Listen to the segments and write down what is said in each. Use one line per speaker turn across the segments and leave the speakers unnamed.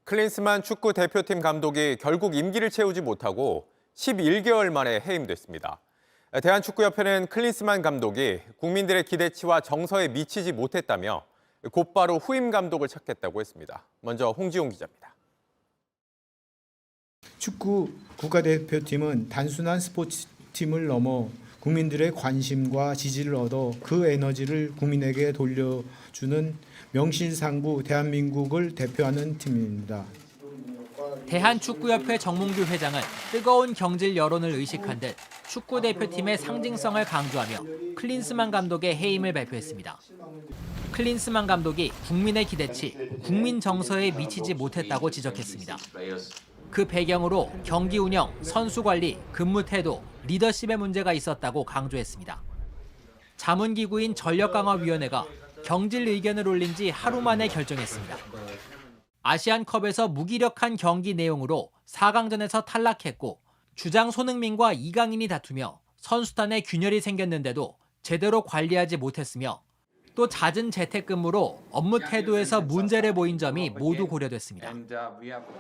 클린스만 축구 대표팀 감독이 결국 임기를 채우지 못하고 11개월 만에 해임됐습니다. 대한축구협회는 클린스만 감독이 국민들의 기대치와 정서에 미치지 못했다며 곧바로 후임 감독을 찾겠다고 했습니다. 먼저 홍지용 기자입니다.
축구 국가대표팀은 단순한 스포츠팀을 넘어 국민들의 관심과 지지를 얻어 그 에너지를 국민에게 돌려주는 명실상부 대한민국을 대표하는 팀입니다.
대한축구협회 정몽규 회장은 뜨거운 경질 여론을 의식한 듯 축구 대표팀의 상징성을 강조하며 클린스만 감독의 해임을 발표했습니다. 클린스만 감독이 국민의 기대치, 국민 정서에 미치지 못했다고 지적했습니다. 그 배경으로 경기 운영, 선수 관리, 근무 태도, 리더십의 문제가 있었다고 강조했습니다. 자문기구인 전력강화위원회가 경질 의견을 올린 지 하루 만에 결정했습니다. 아시안컵에서 무기력한 경기 내용으로 4강전에서 탈락했고 주장 손흥민과 이강인이 다투며 선수단에 균열이 생겼는데도 제대로 관리하지 못했으며 또 잦은 재택근무로 업무 태도에서 문제를 보인 점이 모두 고려됐습니다.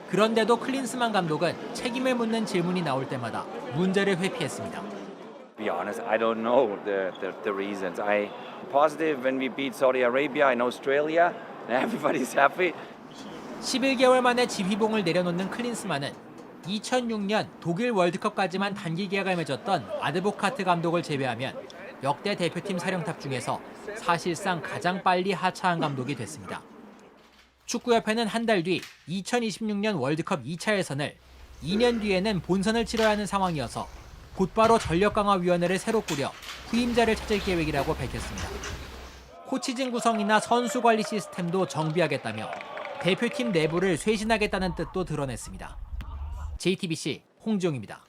그런데도 클린스만 감독은 책임을 묻는 질문이 나올 때마다 문제를 회피했습니다.
To be honest, I don't know the reasons. I positive when we beat Saudi Arabia and Australia, everybody's happy.
11개월 만에 지휘봉을 내려놓는 클린스만은 2006년 독일 월드컵까지만 단기 계약을 맺었던 아드보카트 감독을 제외하면 역대 대표팀 사령탑 중에서 사실상 가장 빨리 하차한 감독이 됐습니다. 축구협회는 한 달 뒤 2026년 월드컵 2차 예선을 2년 뒤에는 본선을 치러야 하는 상황이어서 곧바로 전력강화위원회를 새로 꾸려 후임자를 찾을 계획이라고 밝혔습니다. 코치진 구성이나 선수 관리 시스템도 정비하겠다며 대표팀 내부를 쇄신하겠다는 뜻도 드러냈습니다. JTBC 홍지용입니다.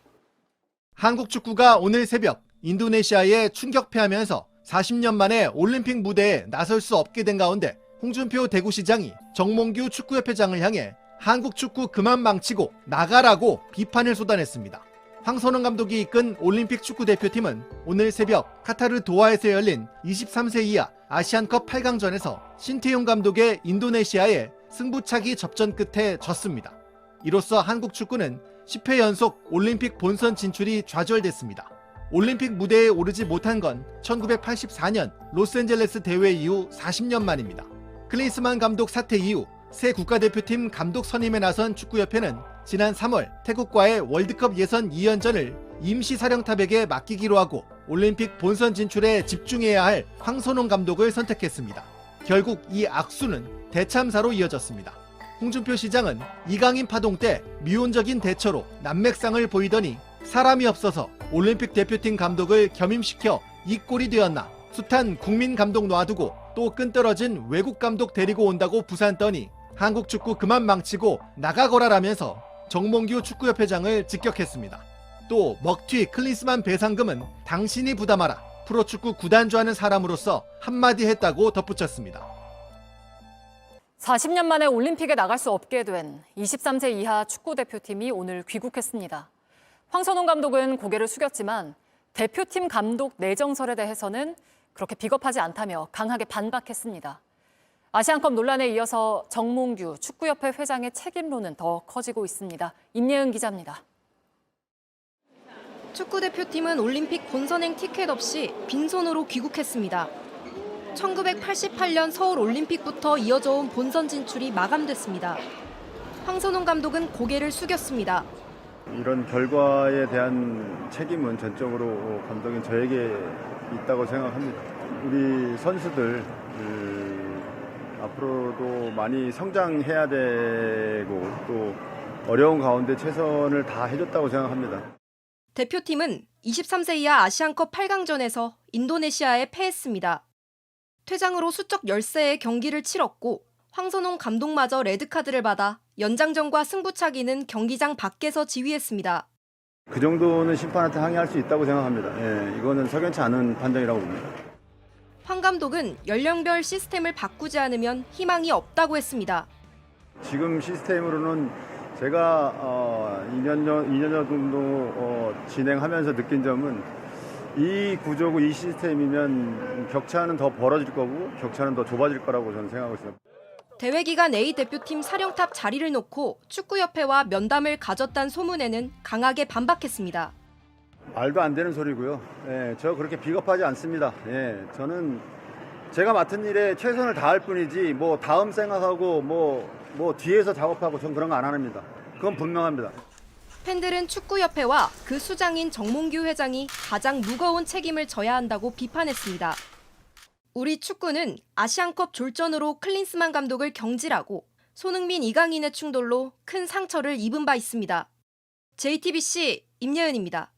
한국 축구가 오늘 새벽 인도네시아에 충격패하면서 40년 만에 올림픽 무대에 나설 수 없게 된 가운데 홍준표 대구시장이 정몽규 축구협회장을 향해 한국 축구 그만 망치고 나가라고 비판을 쏟아냈습니다. 황선홍 감독이 이끈 올림픽 축구 대표팀은 오늘 새벽 카타르 도하에서 열린 23세 이하 아시안컵 8강전에서 신태용 감독의 인도네시아에 승부차기 접전 끝에 졌습니다. 이로써 한국 축구는 10회 연속 올림픽 본선 진출이 좌절됐습니다. 올림픽 무대에 오르지 못한 건 1984년 로스앤젤레스 대회 이후 40년 만입니다. 클린스만 감독 사퇴 이후 새 국가대표팀 감독 선임에 나선 축구협회는 지난 3월 태국과의 월드컵 예선 2연전을 임시사령탑에게 맡기기로 하고 올림픽 본선 진출에 집중해야 할 황선홍 감독을 선택했습니다. 결국 이 악수는 대참사로 이어졌습니다. 홍준표 시장은 이강인 파동 때 미온적인 대처로 난맥상을 보이더니 사람이 없어서 올림픽 대표팀 감독을 겸임시켜 이 꼴이 되었나, 숱한 국민 감독 놔두고 또 끈떨어진 외국 감독 데리고 온다고 부산 떠니 한국 축구 그만 망치고 나가거라라면서 정몽규 축구협회장을 직격했습니다. 또 먹튀 클린스만 배상금은 당신이 부담하라, 프로축구 구단주하는 사람으로서 한마디 했다고 덧붙였습니다.
40년 만에 올림픽에 나갈 수 없게 된 23세 이하 축구대표팀이 오늘 귀국했습니다. 황선홍 감독은 고개를 숙였지만 대표팀 감독 내정설에 대해서는 그렇게 비겁하지 않다며 강하게 반박했습니다. 아시안컵 논란에 이어서 정몽규 축구협회 회장의 책임론은 더 커지고 있습니다. 임예은 기자입니다.
축구대표팀은 올림픽 본선행 티켓 없이 빈손으로 귀국했습니다. 1988년 서울 올림픽부터 이어져 온 본선 진출이 마감됐습니다. 황선홍 감독은 고개를 숙였습니다.
이런 결과에 대한 책임은 전적으로 감독인 저에게 있다고 생각합니다. 우리 선수들 앞으로도 많이 성장해야 되고 또 어려운 가운데 최선을 다해줬다고 생각합니다.
대표팀은 23세 이하 아시안컵 8강전에서 인도네시아에 패했습니다. 퇴장으로 수적 13의 경기를 치렀고 황선홍 감독마저 레드카드를 받아 연장전과 승부차기는 경기장 밖에서 지휘했습니다.
그 정도는 심판한테 항의할 수 있다고 생각합니다. 이거는 석연치 않은 판정이라고 봅니다.
황 감독은 연령별 시스템을 바꾸지 않으면 희망이 없다고 했습니다.
지금 시스템으로는 제가 2년 정도 진행하면서 느낀 점은 이 구조고 이 시스템이면 격차는 더 벌어질 거고 격차는 더 좁아질 거라고 저는 생각하고 있습니다.
대회 기간 A 대표팀 사령탑 자리를 놓고 축구협회와 면담을 가졌다는 소문에는 강하게 반박했습니다.
말도 안 되는 소리고요. 예, 저 그렇게 비겁하지 않습니다. 예, 저는 제가 맡은 일에 최선을 다할 뿐이지 뭐 다음 생각하고 뭐 뒤에서 작업하고 전 그런 거 안 합니다. 그건 분명합니다.
팬들은 축구협회와 그 수장인 정몽규 회장이 가장 무거운 책임을 져야 한다고 비판했습니다. 우리 축구는 아시안컵 졸전으로 클린스만 감독을 경질하고 손흥민, 이강인의 충돌로 큰 상처를 입은 바 있습니다. JTBC 임예은입니다.